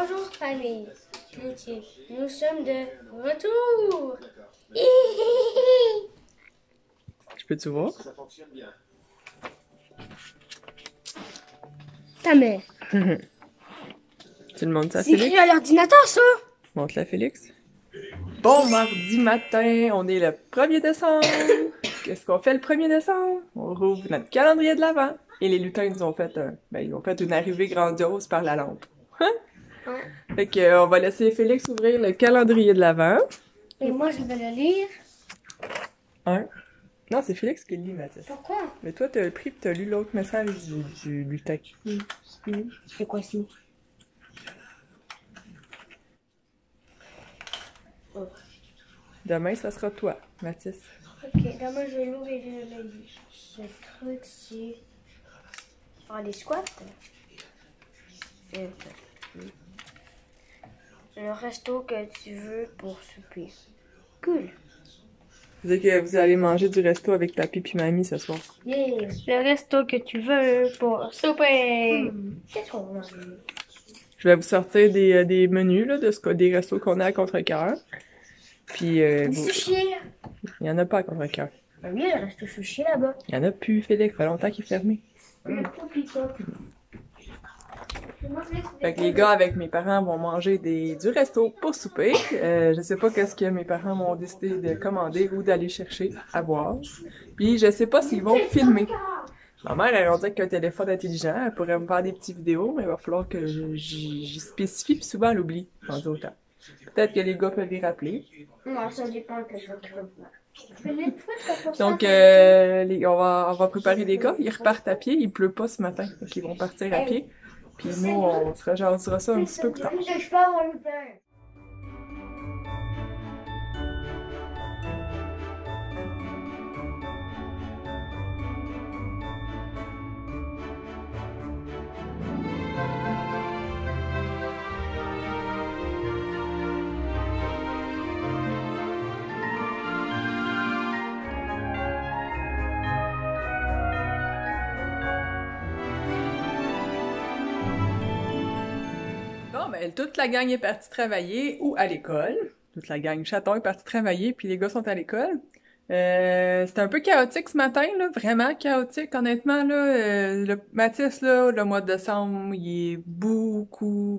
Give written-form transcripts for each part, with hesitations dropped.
Bonjour famille, nous sommes de retour. Je peux-tu voir? Ta mère. Tu le montres ça, C'est Félix? écrit à l'ordinateur ça. Montre-la, Félix. Bon mardi matin, on est le 1er décembre. Qu'est-ce qu'on fait le 1er décembre? On rouvre notre calendrier de l'Avent. Et les lutins nous ont fait, ils ont fait une arrivée grandiose par la lampe. Hein? Ouais. Fait que, on va laisser Félix ouvrir le calendrier de l'Avent. Et moi je vais le lire. Hein? Non, c'est Félix qui le lit, Mathis. Pourquoi? Mais toi, t'as pris pis t'as lu l'autre message du lutin. C'est quoi ça? Oh. Demain, ça sera toi, Mathis. Ok, demain je l'ouvre et je le lis. Ce truc c'est faire des squats. Le resto que tu veux pour souper. Cool. Vous dites que vous allez manger du resto avec papy puis mamie ce soir. Yeah. Le resto que tu veux pour souper. Qu'est-ce qu'on mange? Je vais vous sortir des menus là, des restos qu'on a à Contrecœur. Puis Du sushi. il y en a pas à Contrecœur. Ben oui, il reste sushi là-bas. Il y en a plus, Félix. Ça fait longtemps qu'il est fermé. Fait que les gars avec mes parents vont manger du resto pour souper. Je sais pas qu'est-ce que mes parents m'ont décidé de commander ou d'aller chercher à boire. Puis je sais pas s'ils vont filmer. Ma mère, elle a dit qu'un téléphone intelligent, elle pourrait me faire des petites vidéos, mais il va falloir que j'y spécifie, puis souvent elle oublie, rendu au temps. Peut-être que les gars peuvent les rappeler. Non, ça dépend que je veux. Donc, on va préparer les gars. Ils repartent à pied. Il pleut pas ce matin, donc ils vont partir à pied. Puis nous, on se rejassera ça un petit peu plus tard. Je pars mon lutin. Bon, ben, toute la gang est partie travailler ou à l'école. Toute la gang chaton est partie travailler, puis les gars sont à l'école. C'était un peu chaotique ce matin, là, vraiment chaotique, honnêtement, là. Mathis, là, le mois de décembre, il est beaucoup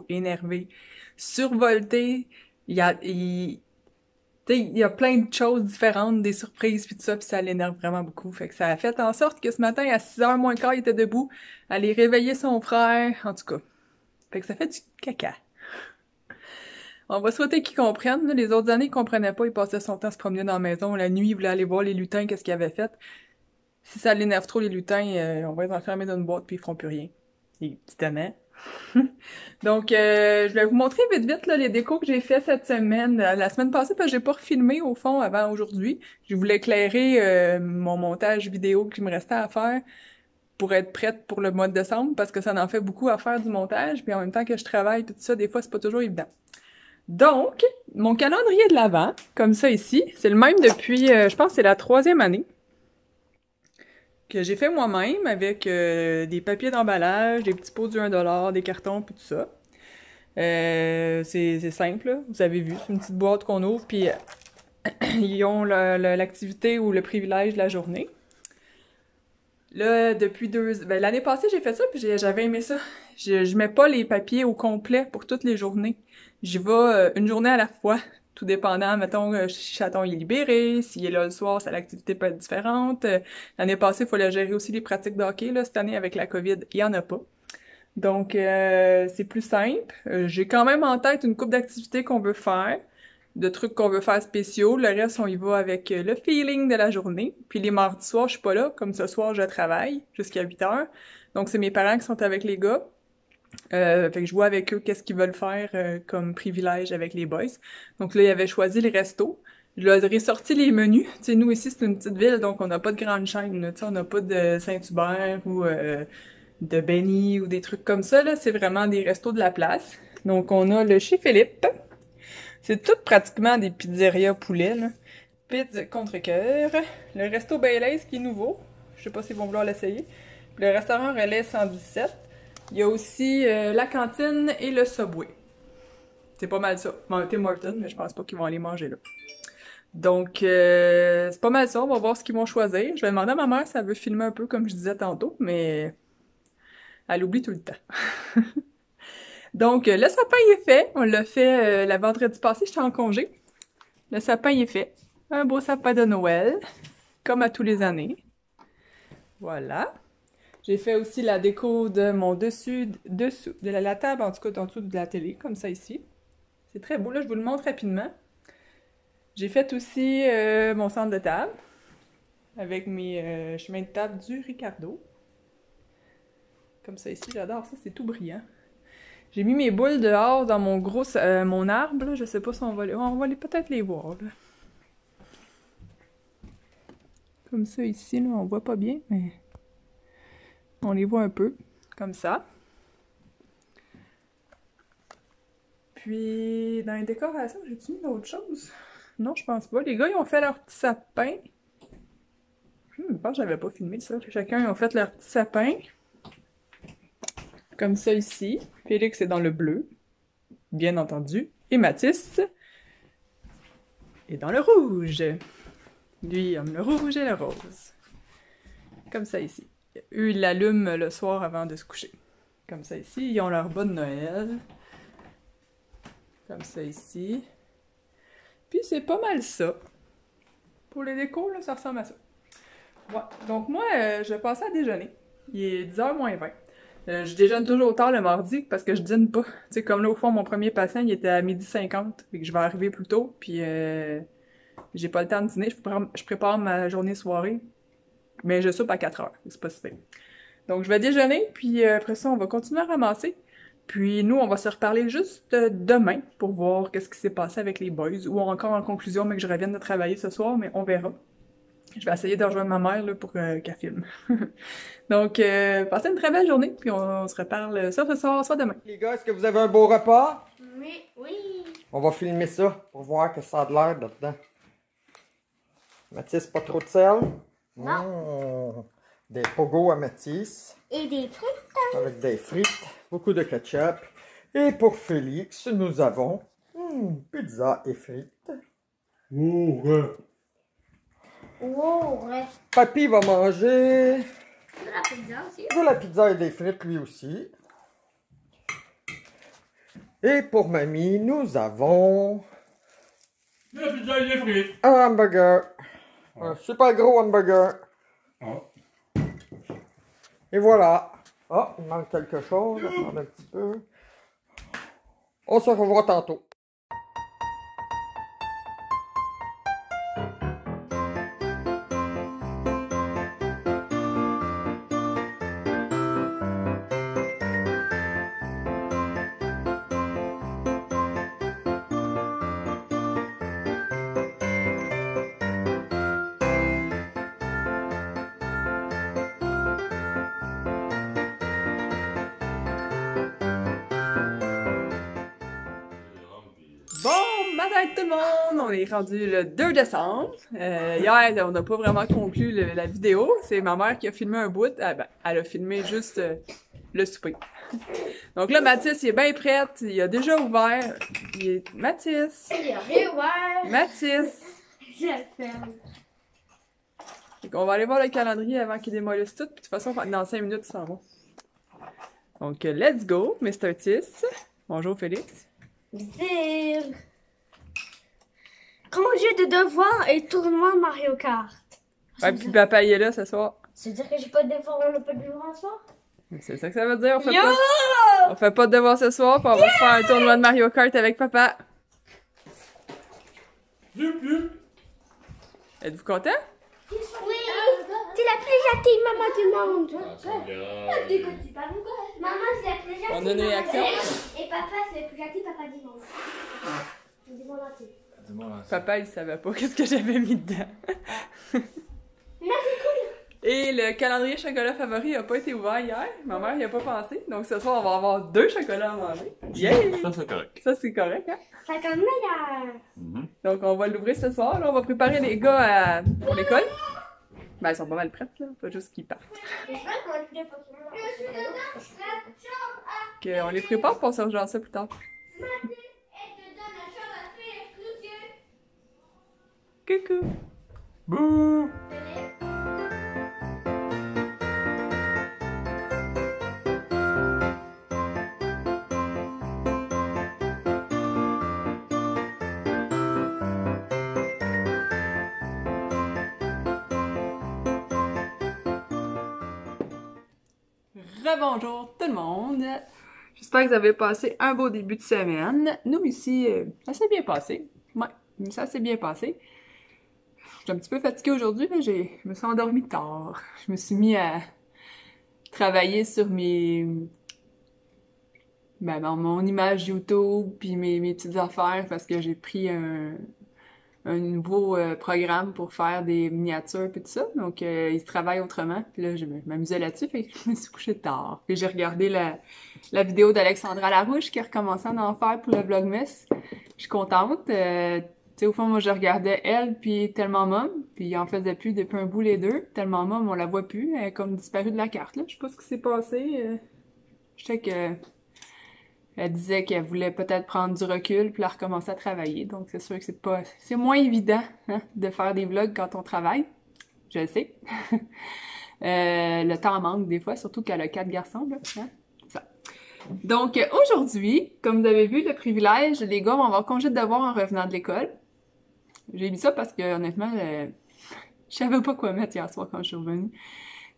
énervé, survolté. Tu sais, il y a plein de choses différentes, des surprises puis tout ça, puis ça l'énerve vraiment beaucoup. Fait que ça a fait en sorte que ce matin, à 6h moins quart, il était debout, aller réveiller son frère, en tout cas. Fait que ça fait du caca. On va souhaiter qu'ils comprennent. Là. Les autres années, ils comprenaient pas. Ils passaient son temps à se promener dans la maison. La nuit, ils voulaient aller voir les lutins, qu'est-ce qu'ils avaient fait. Si ça l'énerve trop, les lutins, on va les enfermer dans une boîte puis ils feront plus rien. Les petits amants. Donc, je vais vous montrer vite là, les décos que j'ai fait cette semaine. La semaine passée, parce que j'ai pas refilmé au fond avant aujourd'hui. Je voulais éclairer mon montage vidéo qu'il me restait à faire pour être prête pour le mois de décembre, parce que ça en fait beaucoup à faire du montage, puis en même temps que je travaille, tout ça, des fois, c'est pas toujours évident. Donc, mon calendrier de l'Avent, comme ça ici, c'est le même depuis, je pense que c'est la 3e année, que j'ai fait moi-même avec des papiers d'emballage, des petits pots du 1$, des cartons, puis tout ça. C'est simple, là. Vous avez vu, c'est une petite boîte qu'on ouvre, puis ils ont l'activité ou le privilège de la journée. Là, depuis l'année passée, j'ai fait ça, puis j'avais aimé ça. Je mets pas les papiers au complet pour toutes les journées. J'y vais une journée à la fois, tout dépendant, mettons, si Chaton est libéré, s'il est là le soir, l'activité peut être différente. L'année passée, il fallait gérer aussi les pratiques de hockey, là. Cette année, avec la COVID, il y en a pas. Donc, c'est plus simple. J'ai quand même en tête une couple d'activités qu'on veut faire, de trucs qu'on veut faire spéciaux. Le reste, on y va avec le feeling de la journée. Puis les mardis soirs, je suis pas là. Comme ce soir, je travaille jusqu'à 8h. Donc, c'est mes parents qui sont avec les gars. Fait que je vois avec eux qu'est-ce qu'ils veulent faire comme privilège avec les boys. Donc là, ils avaient choisi les restos. Je leur ai ressorti les menus. Tu sais, nous ici, c'est une petite ville, donc on n'a pas de grande chaîne. Tu sais, on n'a pas de Saint-Hubert ou de Benny ou des trucs comme ça. Là, c'est vraiment des restos de la place. Donc, on a le chez Philippe. C'est tout pratiquement des pizzerias poulet, là. Pizza Contrecœur. Le resto Baileys qui est nouveau. Je sais pas s'ils vont vouloir l'essayer. Le restaurant Relais 117. Il y a aussi la cantine et le Subway. C'est pas mal ça. Tim Hortons, mais je pense pas qu'ils vont aller manger là. Donc, c'est pas mal ça. On va voir ce qu'ils vont choisir. Je vais demander à ma mère si elle veut filmer un peu, comme je disais tantôt, mais elle oublie tout le temps. Donc, le sapin est fait. On l'a fait la vendredi passé, j'étais en congé. Le sapin est fait. Un beau sapin de Noël, comme à tous les années. Voilà. J'ai fait aussi la déco de mon dessous de la table, en tout cas en dessous de la télé, comme ça ici. C'est très beau, là, je vous le montre rapidement. J'ai fait aussi mon centre de table, avec mes chemins de table du Ricardo. Comme ça ici, j'adore ça, c'est tout brillant. J'ai mis mes boules dehors dans mon mon arbre, là. Je sais pas si on va peut-être les voir, là. Comme ça ici, là, on voit pas bien, mais on les voit un peu, comme ça. Puis, dans les décorations, j'ai-tu mis d'autres choses? Non, je pense pas. Les gars, ils ont fait leur petit sapin. Je pense que j'avais pas filmé ça. Chacun, ils ont fait leur petit sapin. Comme ça ici. Félix est dans le bleu, bien entendu. Et Mathis est dans le rouge. Lui, il aime le rouge et le rose. Comme ça ici. Eux, ils l'allument le soir avant de se coucher. Comme ça ici. Ils ont leur bonne Noël. Comme ça ici. Puis c'est pas mal ça. Pour les décos, là, ça ressemble à ça. Ouais. Donc moi, je vais passer à déjeuner. Il est 10h moins 20. Je déjeune toujours tard le mardi parce que je dîne pas. Tu sais, comme là, au fond, mon premier patient, il était à 12h50. Fait que je vais arriver plus tôt. Puis j'ai pas le temps de dîner. Je prépare ma journée-soirée. Mais je soupe à 4h. C'est pas si pire. Donc je vais déjeuner. Puis après ça, on va continuer à ramasser. Puis nous, on va se reparler juste demain pour voir qu'est-ce qui s'est passé avec les boys, ou encore en conclusion, mais que je revienne de travailler ce soir, mais on verra. Je vais essayer de rejoindre ma mère là, pour qu'elle filme. Donc, passez une très belle journée, puis on se reparle soit ce soir, soit demain. Les gars, est-ce que vous avez un beau repas? Oui. On va filmer ça pour voir que ça a de l'air là-dedans. Mathis, pas trop de sel? Non. Des pogos à Mathis. Et des frites. Avec des frites, beaucoup de ketchup. Et pour Félix, nous avons pizza et frites. Oh, ouais. Papy va manger De la pizza aussi. de la pizza et des frites lui aussi. Et pour mamie, nous avons De la pizza et des frites. un hamburger. Un super gros hamburger. Oh. Et voilà. Oh, il manque quelque chose. Attends un petit peu. On se revoit tantôt. Bon matin tout le monde! On est rendu le 2 décembre. Hier, on n'a pas vraiment conclu la vidéo. C'est ma mère qui a filmé un bout. Ah ben, elle a filmé juste le souper. Donc là, Mathis, il est bien prêt. Il a déjà ouvert. Mathis! Il a réouvert. Mathis! Je le ferme. Donc on va aller voir le calendrier avant qu'il démolisse tout. Puis de toute façon, dans 5 minutes, il s'en va. Donc, let's go, Mr. Tis. Bonjour, Félix. Dire. Congé de devoir et tournoi Mario Kart. Ouais, puis papa, il est là ce soir. Ça veut dire que j'ai pas de devoir, on n'a pas de devoir ce soir? C'est ça que ça veut dire. Yo! On fait pas de devoir ce soir, puis on va se faire un tournoi de Mario Kart avec papa. Êtes-vous content? Oui! T'es la plus gentille maman du monde! Maman, c'est la plus gentille On a une maman réaction? du monde. Et papa, c'est le plus gentil papa du monde. Du monde entier. Papa, il savait pas qu'est-ce que j'avais mis dedans. Et le calendrier chocolat favori a pas été ouvert hier. Ma mère y a pas pensé. Donc ce soir, on va avoir 2 chocolats à manger. Yeah! Ça, c'est correct. Ça, c'est correct, hein? Ça comme meilleur. Donc on va l'ouvrir ce soir. Là, on va préparer les gars pour l'école. Ben, elles sont pas mal prêtes, là. Faut juste qu'ils partent. Je sais pas comment tu les Pokémon. On les prépare pour se rejoindre ça plus tard. Coucou! Bouh! Rebonjour tout le monde! J'espère que vous avez passé un beau début de semaine. Nous ici, ça s'est bien passé. Ouais, ça s'est bien passé. Je suis un petit peu fatiguée aujourd'hui, mais je me suis endormie tard. Je me suis mis à travailler sur mon image YouTube, puis mes petites affaires, parce que j'ai pris un nouveau programme pour faire des miniatures puis tout ça. Donc, il se travaille autrement. Puis là, je m'amusais là-dessus, fait que je me suis couchée tard. Puis j'ai regardé la vidéo d'Alexandra Larouche qui a recommencé à en faire pour le Vlogmas. Je suis contente. Tu sais, au fond, moi, je regardais elle puis Tellement Mom, puis il en faisait plus depuis un bout les deux. Tellement Mom, on la voit plus. Elle est comme disparue de la carte, là. Je sais pas ce qui s'est passé. Je sais que elle disait qu'elle voulait peut-être prendre du recul puis la recommencer à travailler. Donc, c'est sûr que c'est moins évident, hein, de faire des vlogs quand on travaille. Je le sais. Le temps manque des fois, surtout qu'elle a 4 garçons, là. Hein? Ça. Donc, aujourd'hui, comme vous avez vu, le privilège, les gars vont avoir congé de devoir en revenant de l'école. J'ai mis ça parce que, honnêtement, je savais pas quoi mettre hier soir quand je suis revenue.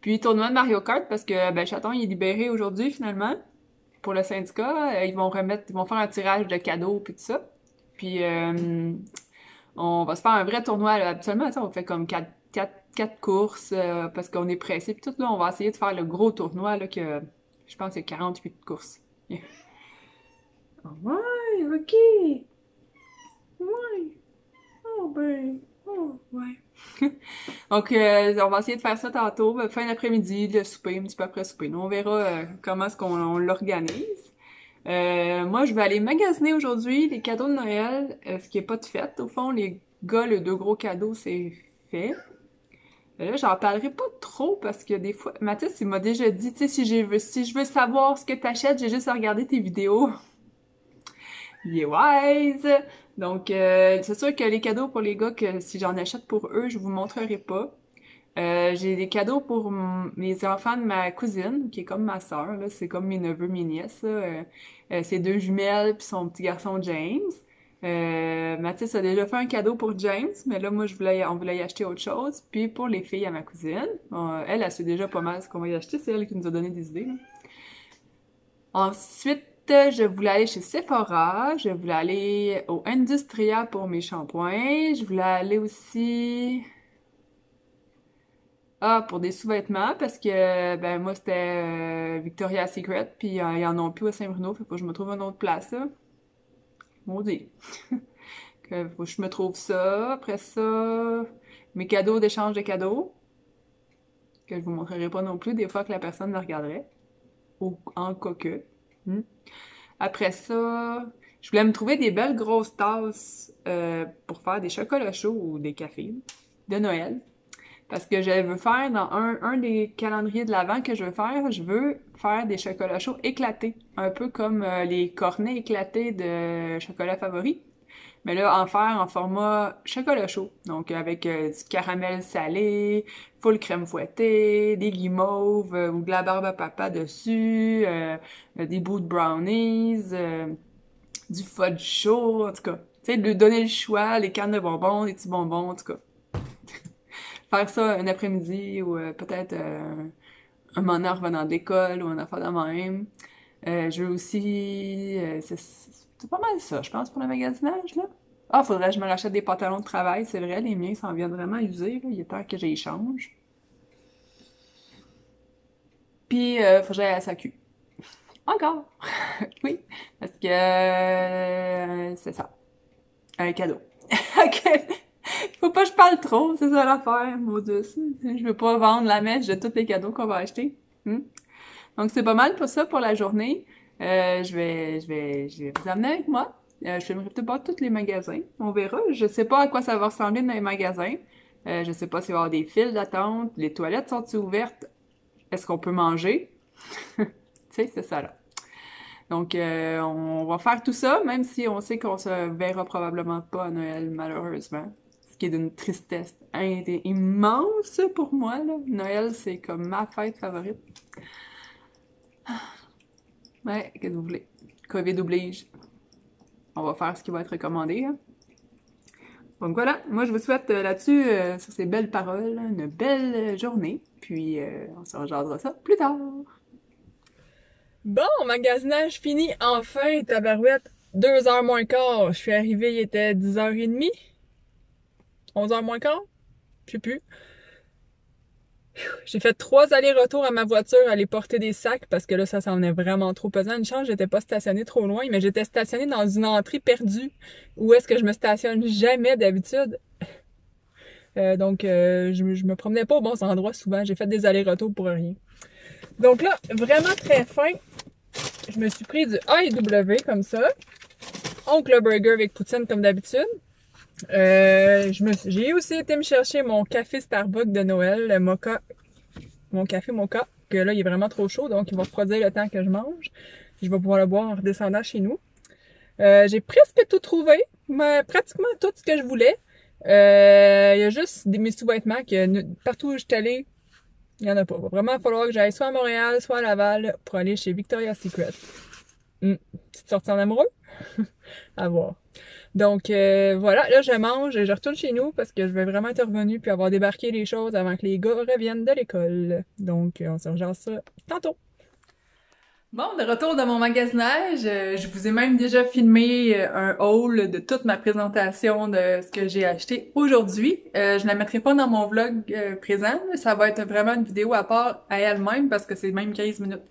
Puis, tournoi de Mario Kart parce que, Chaton, il est libéré aujourd'hui, finalement. Pour le syndicat, ils vont faire un tirage de cadeaux puis tout ça. Puis on va se faire un vrai tournoi là. Habituellement, on fait comme 4 courses parce qu'on est pressé. Puis tout là, on va essayer de faire le gros tournoi là que je pense qu'il y a 48 courses. Yeah. Ouais, ok. Ouais. Oh ouais. Donc, on va essayer de faire ça tantôt, fin d'après-midi, le souper, un petit peu après souper. Nous, on verra comment est-ce qu'on l'organise. Moi, je vais aller magasiner aujourd'hui les cadeaux de Noël, ce qui est pas de fête. Au fond, les gars, les 2 gros cadeaux, c'est fait. Là, j'en parlerai pas trop parce que des fois, Mathis, il m'a déjà dit, tu sais, si je veux savoir ce que t'achètes, j'ai juste à regarder tes vidéos. Il est wise! Donc, c'est sûr que les cadeaux pour les gars, que si j'en achète pour eux, je vous montrerai pas. J'ai des cadeaux pour les enfants de ma cousine, qui est comme ma sœur, là. C'est comme mes neveux, mes nièces, là. C'est 2 jumelles puis son petit garçon James. Mathis a déjà fait un cadeau pour James, mais là, moi, on voulait y acheter autre chose. Puis pour les filles à ma cousine, elle sait déjà pas mal ce qu'on va y acheter. C'est elle qui nous a donné des idées, là. Ensuite, je voulais aller chez Sephora, je voulais aller au Industria pour mes shampoings, je voulais aller aussi pour des sous-vêtements parce que moi c'était Victoria's Secret puis ils en ont plus à Saint-Bruno, fait que faut que je me trouve une autre place là. Maudit. Que faut que je me trouve ça, après ça mes cadeaux d'échange de cadeaux que je vous montrerai pas non plus des fois que la personne me regarderait ou en coque. Après ça, je voulais me trouver des belles grosses tasses pour faire des chocolats chauds ou des cafés de Noël. Parce que je veux faire dans un des calendriers de l'Avent que je veux faire des chocolats chauds éclatés. Un peu comme les cornets éclatés de chocolat favori. Mais là, en faire en format chocolat chaud. Donc, avec du caramel salé, full crème fouettée, des guimauves ou de la barbe à papa dessus, des bouts de brownies, du fudge chaud, en tout cas. Tu sais, de lui donner le choix, les cannes de bonbons, les petits bonbons, en tout cas. Faire ça un après-midi ou peut-être un moment en revenant de l'école ou un affaire de même. Je veux aussi... c'est pas mal ça, je pense, pour le magasinage, là. Ah, faudrait que je me rachète des pantalons de travail, c'est vrai, les miens s'en viennent vraiment usés, là. Il est temps que j'y change. Puis, faut que j'aille à la SAQ. Encore! Oui, parce que c'est ça. Un cadeau. Ok! Faut pas que je parle trop, c'est ça l'affaire, maudus. Je veux pas vendre la mèche de tous les cadeaux qu'on va acheter. Donc, c'est pas mal pour ça pour la journée. Je vais vous amener avec moi. Je filmerai peut-être pas tous les magasins. On verra. Je sais pas à quoi ça va ressembler dans les magasins. Je sais pas s'il va y avoir des files d'attente. Les toilettes sont-ils ouvertes? Est-ce qu'on peut manger? Tu sais, c'est ça là. Donc, on va faire tout ça, même si on sait qu'on se verra probablement pas à Noël, malheureusement. Ce qui est d'une tristesse immense pour moi, là. Noël, c'est comme ma fête favorite. Ouais, qu'est-ce que vous voulez? COVID oblige. On va faire ce qui va être recommandé, hein. Donc voilà, moi je vous souhaite là-dessus, sur ces belles paroles, une belle journée. Puis on se rejoindra ça plus tard. Bon, magasinage fini enfin, tabarouette. 2h moins quart. Je suis arrivée, il était 10h30. 11h moins quart? Je sais plus. J'ai fait 3 allers-retours à ma voiture, aller porter des sacs, parce que là, ça s'en venait vraiment trop pesant. Une chance, j'étais pas stationnée trop loin, mais j'étais stationnée dans une entrée perdue, où est-ce que je me stationne jamais d'habitude. Donc, je me promenais pas au bon endroit souvent. J'ai fait des allers-retours pour rien. Donc là, vraiment très fin, je me suis pris du A&W comme ça. Oncle Burger avec poutine comme d'habitude. J'ai aussi été me chercher mon café Starbucks de Noël, le mocha. Mon café mocha, que là, il est vraiment trop chaud, donc il va refroidir le temps que je mange. Je vais pouvoir le boire en redescendant chez nous. J'ai presque tout trouvé, mais pratiquement tout ce que je voulais. Il y a juste mes sous-vêtements que partout où je suis allée, il y en a pas. Il va vraiment falloir que j'aille soit à Montréal, soit à Laval pour aller chez Victoria's Secret. Petite sortie en amoureux? À voir. Donc voilà, là je mange et je retourne chez nous parce que je vais vraiment être revenue puis avoir débarqué les choses avant que les gars reviennent de l'école. Donc on se rejoint ça tantôt. Bon, de retour dans mon magasinage, je vous ai même déjà filmé un haul de toute ma présentation de ce que j'ai acheté aujourd'hui. Je la mettrai pas dans mon vlog présent, ça va être vraiment une vidéo à part à elle-même parce que c'est même 15 minutes.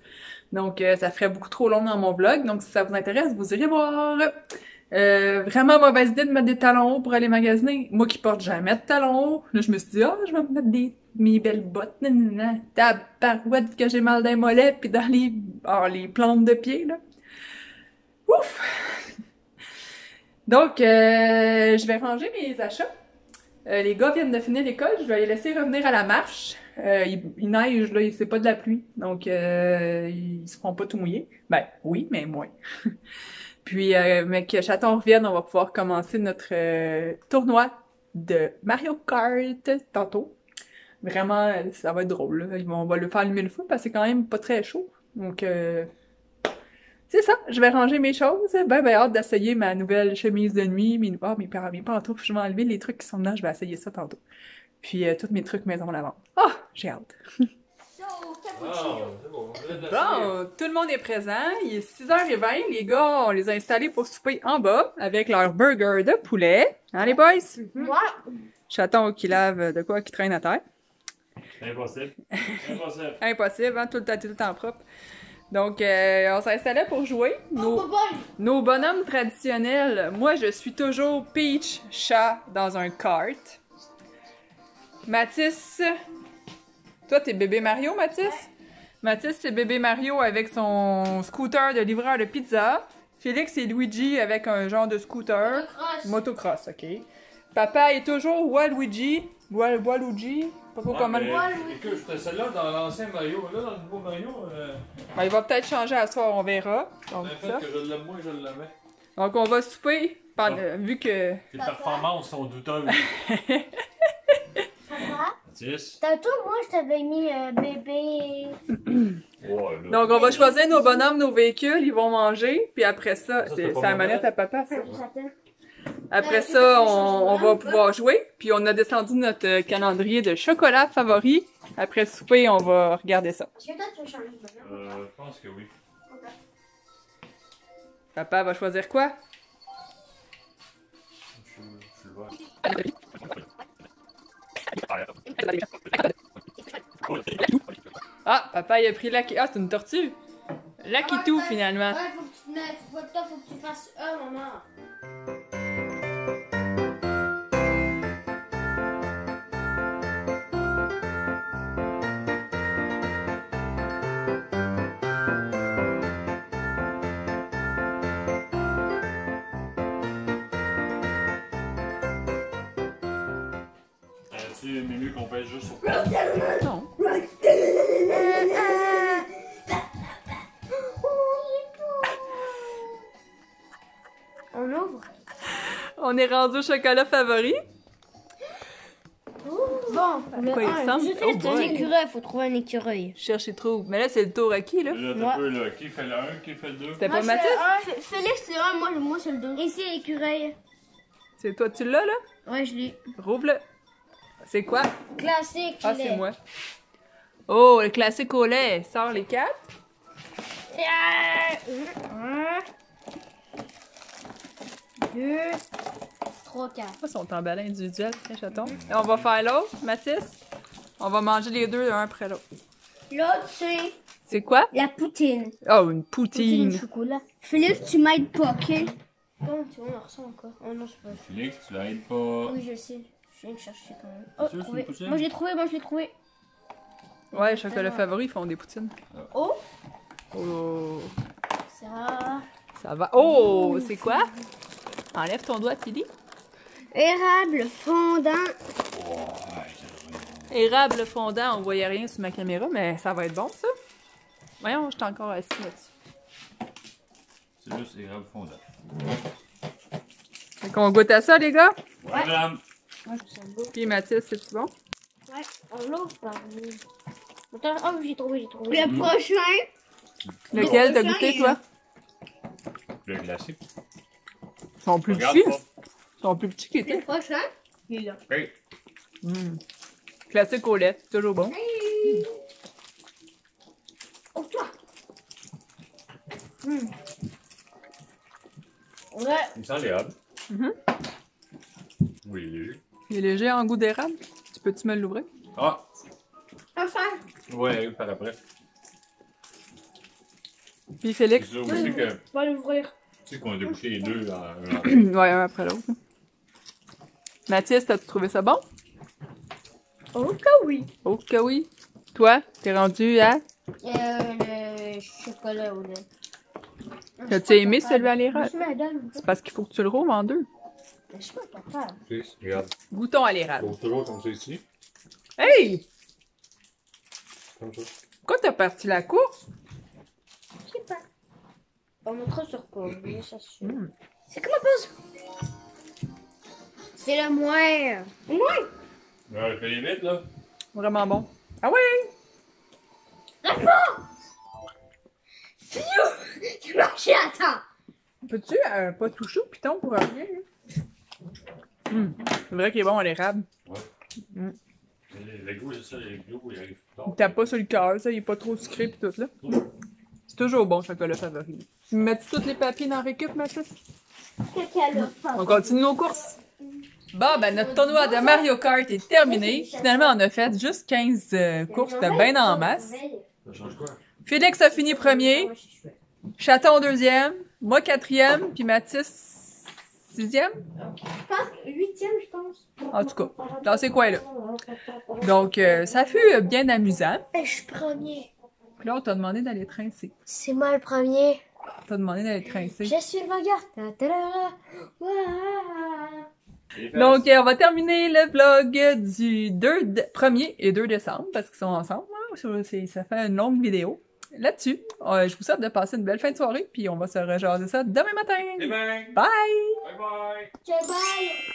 Donc ça ferait beaucoup trop long dans mon vlog, donc si ça vous intéresse, vous irez voir. Vraiment mauvaise idée de mettre des talons hauts pour aller magasiner. Moi qui porte jamais de talons hauts, là je me suis dit, je vais me mettre mes belles bottes, tabarouette que j'ai mal dans les mollets pis dans les plantes de pied, là. Ouf! Donc, je vais ranger mes achats. Les gars viennent de finir l'école, je vais les laisser revenir à la marche. Il neige, là, c'est pas de la pluie, donc ils se feront pas tout mouiller. Ben, oui, mais moins. Puis, mais que Chaton revienne, on va pouvoir commencer notre tournoi de Mario Kart tantôt. Vraiment, ça va être drôle, là. On va le faire allumer le feu parce que c'est quand même pas très chaud. Donc, c'est ça, je vais ranger mes choses. Ben hâte d'essayer ma nouvelle chemise de nuit, mes pantoufles. Je vais enlever les trucs qui sont dedans, je vais essayer ça tantôt. Puis, tous mes trucs maison lavande. J'ai hâte. Bon, tout le monde est présent. Il est 6h20. Les gars, on les a installés pour souper en bas avec leur burger de poulet. Hein, les boys? Ouais. Chaton qui lave de quoi qui traîne à terre. Impossible. Impossible. Impossible, hein? Tout le temps propre. Donc, on s'installait pour jouer. Nos bonhommes traditionnels. Moi, je suis toujours Peach, chat dans un kart. Mathis. Toi, t'es bébé Mario, Mathis? Ouais. Mathis, c'est bébé Mario avec son scooter de livreur de pizza. Félix, c'est Luigi avec un genre de scooter. Motocross, ok. Papa est toujours Waluigi. Waluigi. Pas trop comment. Écoute, c'était celle-là dans l'ancien Mario. Là, dans le nouveau Mario. Ben, il va peut-être changer à soir, on verra. Donc, le fait que je l'aime moins, je l'aimais. Donc, on va souper, vu que... Les performances sont douteuses. Tantôt, moi, je t'avais mis bébé. Donc, on va choisir nos bonhommes, nos véhicules, ils vont manger, puis après ça, c'est la manette à papa, ça. Après ça, on va pouvoir jouer, puis on a descendu notre calendrier de chocolat favori. Après souper, on va regarder ça. Est-ce que toi, tu veux changer de bonhomme? Je pense que oui. Okay. Papa va choisir quoi? Je le vois. Ah, papa, il a pris Lucky. Ah, c'est une tortue. Lucky Two, finalement. Ouais, faut que tu faut que tu fasses maman. Tu C'est mieux qu'on pèse juste sur Non. On ouvre. On est rendu au chocolat favori. Bon, le quoi il 1. ressemble? Juste Oh boy. l'écureuil, faut trouver un écureuil. Cherche et trouve. Mais là, c'est le tour à qui, là? Là, t'as peu, là. Qui fait le 1, qui fait le 2? C'était pas Mathis? Félix, c'est 1, moi c'est le 2. Ici, l'écureuil. C'est toi, tu l'as, là? Ouais, je l'ai. Rouvre-le. C'est quoi? Classique, Ah, lait. c'est moi. Oh, le classique au lait. Sors les 4. 1, 2, 3, 4. Ils sont emballés individuels. Tiens, chaton. Et on va faire l'autre, Mathis. On va manger les deux l'un après l'autre. L'autre, c'est C'est quoi? la poutine. Oh, une Poutine poutine. au chocolat. Félix, tu m'aides pas, ok? Comment tu vois, on en ressent encore? Oh non, c'est pas. Félix, tu l'aides pas. Oui, je sais. Je viens de chercher quand même. Oh, sûr, c'est trouvé. une poutine? Moi, je l'ai trouvé, moi, je l'ai trouvé. Ouais, chocolat favori, ils font des poutines. Oh, Oh, ça. ça va. Oh, c'est quoi? Enlève ton doigt, Tilly. Érable fondant. Érable fondant, on voyait rien sur ma caméra, mais ça va être bon, ça. Voyons, je suis encore assis là-dessus. C'est juste érable fondant. Fait qu'on goûte à ça, les gars? Ouais, madame. Moi, je sens beau. Puis Mathis, c'est-tu bon? Ouais, on l'ouvre par Attends, oh, j'ai trouvé. Le prochain. Lequel t'as prochain, goûté, il- toi? Le classique. Ils sont plus Regarde petits. pas. Ils sont plus petits qu'ils Le étaient. prochain, il est là. Hey. Classique au lait, toujours bon. Oh, toi. Ouais. Il sent l'érable. Mhm. Oui, il est léger. Il est léger en goût d'érable. Tu peux-tu me l'ouvrir? Ah! Enfin. Ouais, par après. Puis C'est Félix? ça aussi que. On va l'ouvrir. Tu sais qu'on a débouché les deux en. Ouais, un après l'autre. Mathis, t'as-tu trouvé ça bon? Oh, que oui. Oh que oui. Toi, t'es rendu à... Le chocolat au lait. T'as-tu aimé celui à l'érable? Je me donne. C'est parce qu'il faut que tu le rouvres en deux. Je suis pas capable. Tu sais, regarde. Goûtons à l'érable. Faut toujours comme ça ici. Hey! Comme ça. Pourquoi t'as parti la course? Je sais pas. On mettra sur pause, mais ça se Mm. C'est comment pause? C'est le moins. Moins? Ouais, fais les vite, là. Vraiment bon. Ah oui! Tu marches à temps. Peux-tu pas toucher au piton pour rien? C'est vrai qu'il est bon à l'érable. Le goût, c'est ça, le goût, il arrive plus Il tard. tape pas sur le cœur, ça, il est pas trop sucré pis tout là. C'est toujours bon, chocolat favori. Tu me mets tous les papiers dans Récup, Mathis? On continue nos courses. Bon, ben notre tournoi de Mario Kart est terminé. Finalement, on a fait juste 15 courses de bien en masse. Ça change quoi? Félix a fini premier, Chaton deuxième, moi quatrième, puis Mathis sixième. Je pense 8e, je pense. En tout cas, dans ces coins-là. Donc, ça fut bien amusant. Je suis premier. Puis là, on t'a demandé d'aller trincer. C'est moi le premier. On t'a demandé d'aller trincer. Je suis le vainqueur. Ta-ta-da. Ouah. Donc, on va terminer le vlog du 1er et 2 décembre, parce qu'ils sont ensemble. Hein? Ça fait une longue vidéo. Là-dessus, je vous souhaite de passer une belle fin de soirée, puis on va se rejaser ça demain matin. Eh ben! Bye! Bye bye! Bye bye.